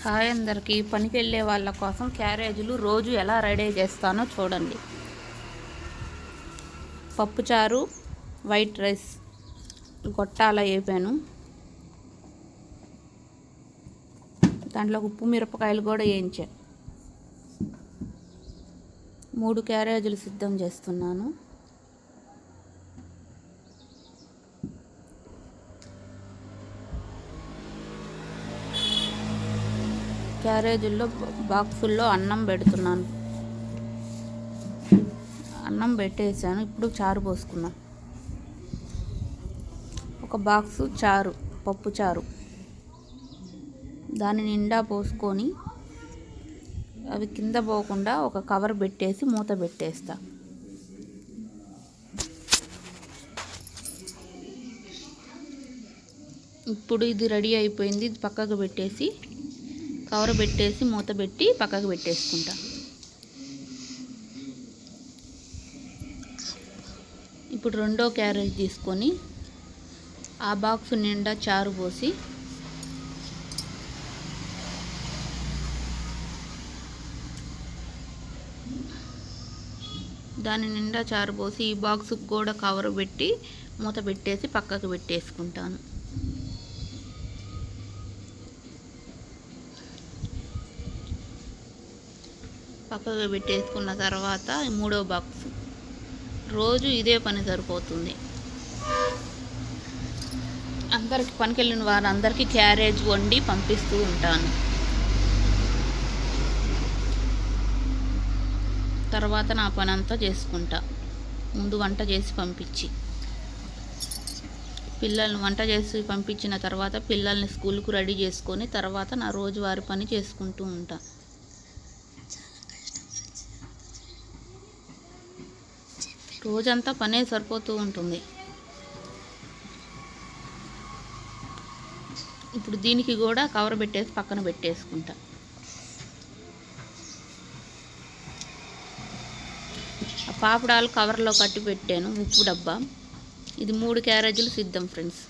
Hi అందరికీ. పనికి వెళ్ళే వాళ్ళ కోసం క్యారేజీలు రోజు ఎలా రెడీ చేస్తానో చూడండి. పప్పుచారు, వైట్ రైస్ గొట్టాల వేపాను. దాంట్లో ఉప్పు మిరపకాయలు కూడా వేయించా. 3 క్యారేజీలు సిద్ధం చేస్తున్నాను. క్యారేజీల్లో బాక్సుల్లో అన్నం పెడుతున్నాను. అన్నం పెట్టేసాను. ఇప్పుడు చారు పోసుకున్నాం. ఒక బాక్సు చారు, పప్పు చారు, దాని నిండా పోసుకొని అవి కింద పోకుండా ఒక కవర్ పెట్టేసి మూత పెట్టేస్తా. ఇప్పుడు ఇది రెడీ అయిపోయింది. ఇది పక్కకు పెట్టేసి కవర్ పెట్టేసి మూత పెట్టి పక్కకు పెట్టేసుకుంటా. ఇప్పుడు రెండో క్యారేజ్ తీసుకొని ఆ బాక్స్ నిండా చారు పోసి దాని నిండా చారు పోసి ఈ బాక్స్కి కూడా కవర్ పెట్టి మూత పెట్టేసి పక్కకు పెట్టేసుకుంటాను. పక్కకు పెట్టేసుకున్న తర్వాత మూడో బాక్స్ రోజు ఇదే పని సరిపోతుంది. అందరికి పనికి వెళ్ళిన వారందరికీ క్యారేజ్ వండి పంపిస్తూ ఉంటాను. తర్వాత నా పని అంతా చేసుకుంటా. ముందు వంట చేసి పంపించి వంట చేసి పంపించిన తర్వాత పిల్లల్ని స్కూల్కు రెడీ చేసుకొని తర్వాత నా రోజువారి పని చేసుకుంటూ ఉంటా. రోజంతా పనే సరిపోతూ ఉంటుంది. ఇప్పుడు దీనికి కూడా కవర్ పెట్టేసి పక్కన పెట్టేసుకుంటా. ఆ పాపడాలు కవర్లో కట్టి పెట్టాను. ఉప్పు డబ్బా. ఇది 3 క్యారేజీలు సిద్ధం ఫ్రెండ్స్.